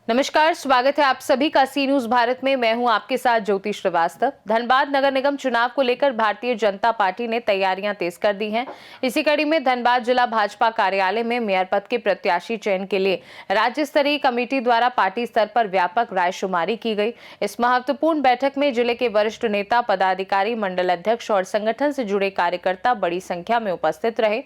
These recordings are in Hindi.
नमस्कार, स्वागत है आप सभी का सी न्यूज भारत में। मैं हूं आपके साथ ज्योति श्रीवास्तव। धनबाद नगर निगम चुनाव को लेकर भारतीय जनता पार्टी ने तैयारियां तेज कर दी हैं। इसी कड़ी में धनबाद जिला भाजपा कार्यालय में मेयर पद के प्रत्याशी चयन के लिए राज्य स्तरीय कमेटी द्वारा पार्टी स्तर पर व्यापक रायशुमारी की गई। इस महत्वपूर्ण बैठक में जिले के वरिष्ठ नेता, पदाधिकारी, मंडल अध्यक्ष और संगठन से जुड़े कार्यकर्ता बड़ी संख्या में उपस्थित रहे।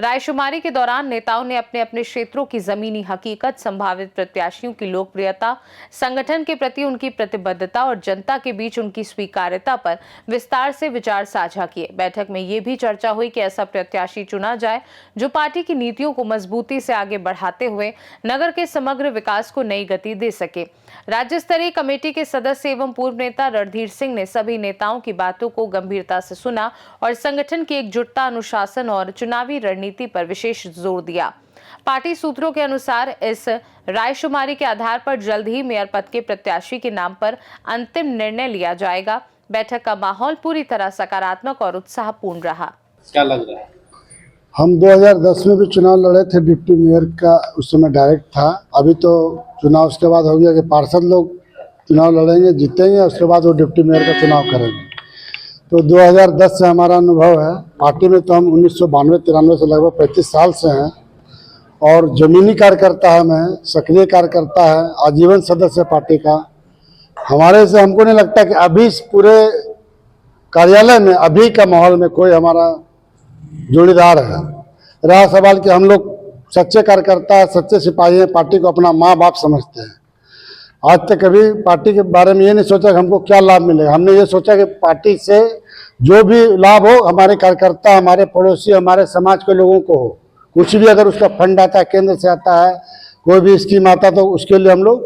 रायशुमारी के दौरान नेताओं ने अपने अपने क्षेत्रों की जमीनी हकीकत, संभावित प्रत्याशियों की लोकप्रियता, संगठन के प्रति उनकी प्रतिबद्धता और जनता के बीच उनकी स्वीकार्यता पर विस्तार से विचार साझा किए। बैठक में ये भी चर्चा हुई कि ऐसा प्रत्याशी चुना जाए जो पार्टी की नीतियों को मजबूती से आगे बढ़ाते हुए नगर के समग्र विकास को नई गति दे सके। राज्य स्तरीय कमेटी के सदस्य एवं पूर्व नेता रणधीर सिंह ने सभी नेताओं की बातों को गंभीरता से सुना और संगठन की एकजुटता, अनुशासन और चुनावी रणनीति पर विशेष जोर दिया। पार्टी सूत्रों के अनुसार इस रायशुमारी के आधार पर जल्द ही मेयर पद के प्रत्याशी के नाम पर अंतिम निर्णय लिया जाएगा। बैठक का माहौल पूरी तरह सकारात्मक और उत्साहपूर्ण रहा। क्या लग रहा है? हम 2010 में भी चुनाव लड़े थे, डिप्टी मेयर का उस समय डायरेक्ट था। अभी तो चुनाव उसके बाद हो गया कि पार्षद लोग चुनाव लड़ेंगे, जीतेंगे, उसके बाद वो डिप्टी मेयर का चुनाव करेंगे। तो 2010 से हमारा अनुभव है। पार्टी में तो हम 1992-93 से लगभग 35 साल से हैं और जमीनी कार्यकर्ता है, मैं सक्रिय कार्यकर्ता है, आजीवन सदस्य पार्टी का। हमारे से हमको नहीं लगता कि अभी इस पूरे कार्यालय में अभी का माहौल में कोई हमारा जोड़ीदार है। रहा सवाल कि हम लोग सच्चे कार्यकर्ता है, सच्चे सिपाही हैं, पार्टी को अपना माँ बाप समझते हैं। आज तक कभी पार्टी के बारे में ये नहीं सोचा कि हमको क्या लाभ मिलेगा। हमने ये सोचा कि पार्टी से जो भी लाभ हो हमारे कार्यकर्ता, हमारे पड़ोसी, हमारे समाज के लोगों को हो। कुछ भी अगर उसका फंड आता है, केंद्र से आता है, कोई भी स्कीम आता है, तो उसके लिए हम लोग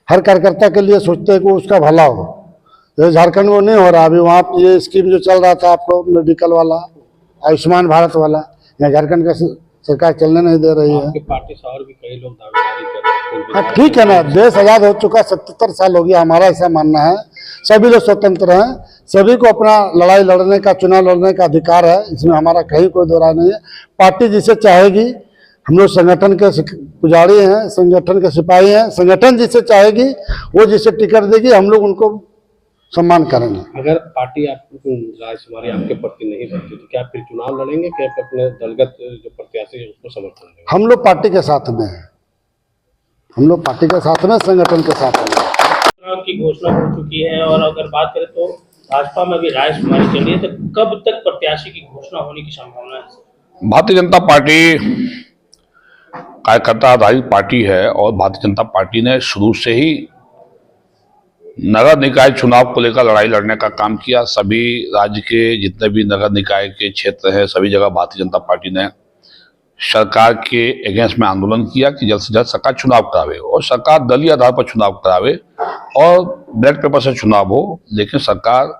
हर कार्यकर्ता के लिए सोचते हैं कि उसका भला हो। तो झारखंड में नहीं हो रहा। अभी वहाँ ये स्कीम जो चल रहा था आपको, मेडिकल वाला, आयुष्मान भारत वाला, यहाँ झारखंड का सरकार चलने नहीं दे रही है। आपकी पार्टी से और भी कई लोग दावेदारी कर रहे हैं। हाँ ठीक है ना, देश आज़ाद हो चुका, 77 साल हो गया। हमारा ऐसा मानना है सभी लोग स्वतंत्र हैं, सभी को अपना लड़ाई लड़ने का, चुनाव लड़ने का अधिकार है। इसमें हमारा कहीं कोई दो राय नहीं है। पार्टी जिसे चाहेगी, हम लोग संगठन के पुजारी हैं, संगठन के सिपाही हैं, संगठन जिसे चाहेगी वो जिसे टिकट देगी हम लोग उनको सम्मान करेंगे। अगर पार्टी आपको रायशुमारी आपके प्रति नहीं बनती तो क्या फिर चुनाव लड़ेंगे, क्या अपने दलगत जो प्रत्याशी है उसको समर्थन देंगे? हम लोग पार्टी के साथ में हैं, हम लोग पार्टी के साथ में, संगठन के साथ में। चुनाव की घोषणा हो चुकी है और अगर बात करें तो भाजपा में भी रायशुमारी चल रही है, तो कब तक प्रत्याशी की घोषणा होने की संभावना है? भारतीय जनता पार्टी कार्यकर्ता आधारित पार्टी है और भारतीय जनता पार्टी ने शुरू से ही नगर निकाय चुनाव को लेकर लड़ाई लड़ने का काम किया। सभी राज्य के जितने भी नगर निकाय के क्षेत्र हैं, सभी जगह भारतीय जनता पार्टी ने सरकार के अगेंस्ट में आंदोलन किया कि जल्द से जल्द सरकार चुनाव करावे और सरकार दलीय आधार पर चुनाव करावे और बैलेट पेपर से चुनाव हो। लेकिन सरकार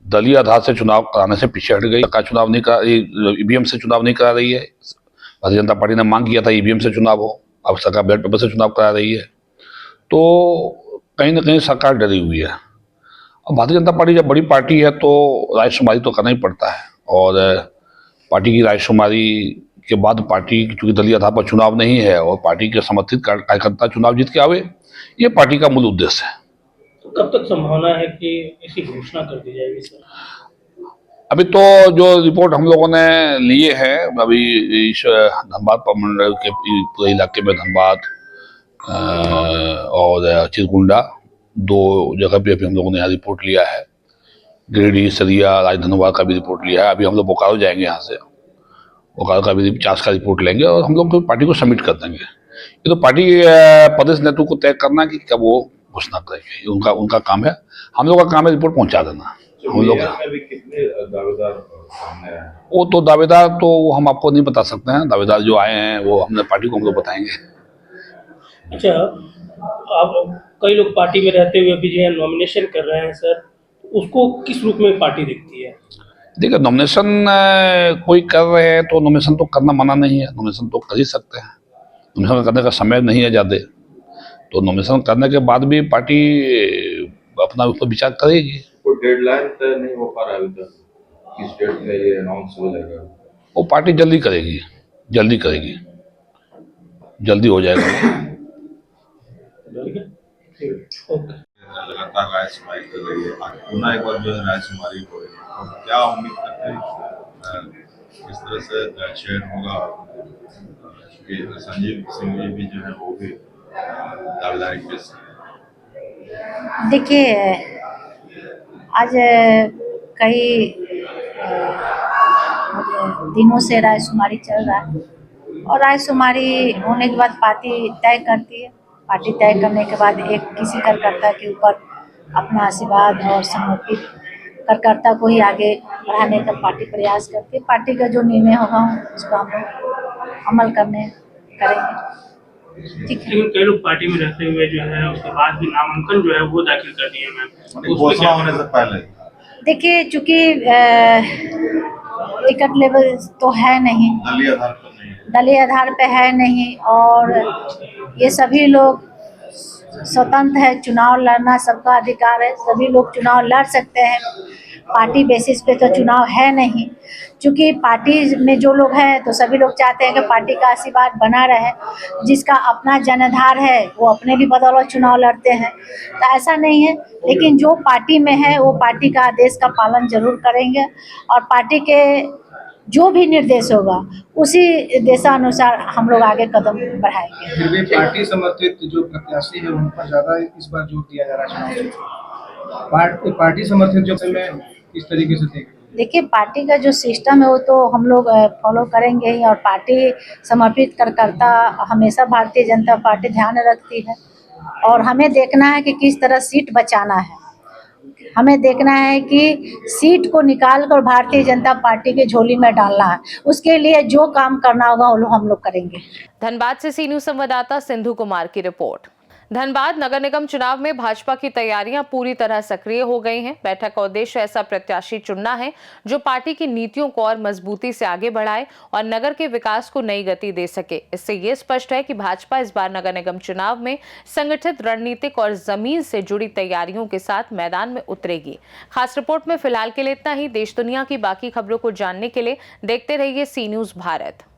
दलीय आधार से चुनाव कराने से पीछे हट गई। सरकार चुनाव नहीं करा, ईवीएम से चुनाव नहीं करा रही है। भारतीय जनता पार्टी ने मांग किया था ईवीएम से चुनाव हो, अब सरकार बैलेट पेपर से चुनाव करा रही है। तो कहीं ना कहीं सरकार डरी हुई है। और भारतीय जनता पार्टी जब बड़ी पार्टी है तो रायशुमारी तो करना ही पड़ता है और पार्टी की रायशुमारी के बाद पार्टी चूंकि दलीय आधार पर चुनाव नहीं है और पार्टी के समर्थित कार्यकर्ता चुनाव जीत के आवे, ये पार्टी का मूल उद्देश्य है। तो कब तक संभावना है कि इसकी घोषणा कर दी जाएगी सर? अभी तो जो रिपोर्ट हम लोगों ने लिए हैं, अभी इस धनबाद प्रमंडल के पूरे इलाके में धनबाद और चिरकुंडा दो जगह पे अभी हम लोगों ने यहाँ रिपोर्ट लिया है। गिरिडीह, सरिया, राजधनबाद का भी रिपोर्ट लिया है। अभी हम लोग बोकारो जाएंगे, यहाँ से बोकारो का भी 50 का रिपोर्ट लेंगे और हम लोग तो पार्टी को सबमिट कर देंगे। ये तो पार्टी प्रदेश नेतृत्व को तय करना कि कब वो घोषणा करेंगे, उनका काम है। हम लोग का काम है रिपोर्ट पहुंचा देना। हम लोग कितने दावेदार सामने आए? वो तो दावेदार तो हम आपको नहीं बता सकते हैं। दावेदार जो आए हैं वो हमने पार्टी को हम लोग बताएंगे। अच्छा, आप कई लोग पार्टी में रहते हुए भी जो है नॉमिनेशन कर रहे हैं सर, उसको किस रूप में पार्टी देखती है? देखिए, नॉमिनेशन कोई कर रहे हैं तो नॉमिनेशन तो करना मना नहीं है, नॉमिनेशन तो कर ही सकते हैं। नॉमिनेशन करने का समय नहीं है ज़्यादा, तो नॉमिनेशन करने के बाद भी पार्टी अपना उस पर विचार करेगी। कोई डेडलाइन तय नहीं हो पा रहा अभी तक? किस डेट में ये अनाउंस हो जाएगा? वो पार्टी जल्दी करेगी, जल्दी करेगी, जल्दी हो जाएगा। ठीक है, ओके। लगातार रायशुमारी कर रही है, आज पुनः एक बार जो है रायशुमारी हो रही है, और क्या उम्मीद करते हैं इस तरह से चयन होगा? कि संजीव सिंह जी भी जो है वो भी दावेदारी पेश करें। देखिए, आज कई दिनों से रायशुमारी चल रहा है और रायशुमारी होने के बाद पार्टी तय करती है। पार्टी तय करने के बाद एक किसी कार्यकर्ता के ऊपर अपना आशीर्वाद और समर्पित कार्यकर्ता को ही आगे बढ़ाने का पार्टी प्रयास करती है। पार्टी का जो निर्णय होगा उसको हम लोग अमल करेंगे। ठीक है। लेकिन कई लोग पार्टी में रहते हुए जो है उसके बाद भी नामांकन जो है वो दाखिल कर दिए मैम। घोषणा होने से पहले देखिए, चूंकि टिकट लेवल तो है नहीं, दलीय आधार पर नहीं है। दलीय आधार पे है नहीं, और ये सभी लोग स्वतंत्र है, चुनाव लड़ना सबका अधिकार है, सभी लोग चुनाव लड़ सकते हैं। पार्टी बेसिस पे तो चुनाव है नहीं, क्योंकि पार्टी में जो लोग हैं तो सभी लोग चाहते हैं कि पार्टी का आशीर्वाद बना रहे। जिसका अपना जनाधार है वो अपने भी बदौलत चुनाव लड़ते हैं, तो ऐसा नहीं है। लेकिन जो पार्टी में है वो पार्टी का आदेश का पालन जरूर करेंगे और पार्टी के जो भी निर्देश होगा उसी देशानुसार हम लोग आगे कदम बढ़ाएंगे। फिर भी पार्टी समर्थित जो प्रत्याशी है उन पर ज्यादा इस बार जोर दिया जा रहा है चुनाव। पार्टी समर्थित जो में इस तरीके से देखें, देखिए, पार्टी का जो सिस्टम है वो तो हम लोग फॉलो करेंगे ही, और पार्टी समर्पित कार्यकर्ता हमेशा भारतीय जनता पार्टी ध्यान रखती है। और हमें देखना है कि किस तरह सीट बचाना है, हमें देखना है कि सीट को निकाल कर भारतीय जनता पार्टी के झोली में डालना है। उसके लिए जो काम करना होगा वो हम लोग करेंगे। धनबाद से सी न्यूज संवाददाता सिंधु कुमार की रिपोर्ट। धनबाद नगर निगम चुनाव में भाजपा की तैयारियां पूरी तरह सक्रिय हो गई हैं। बैठक का उद्देश्य ऐसा प्रत्याशी चुनना है जो पार्टी की नीतियों को और मजबूती से आगे बढ़ाए और नगर के विकास को नई गति दे सके। इससे ये स्पष्ट है कि भाजपा इस बार नगर निगम चुनाव में संगठित, रणनीतिक और जमीन से जुड़ी तैयारियों के साथ मैदान में उतरेगी। खास रिपोर्ट में फिलहाल के लिए इतना ही। देश दुनिया की बाकी खबरों को जानने के लिए देखते रहिए सी न्यूज भारत।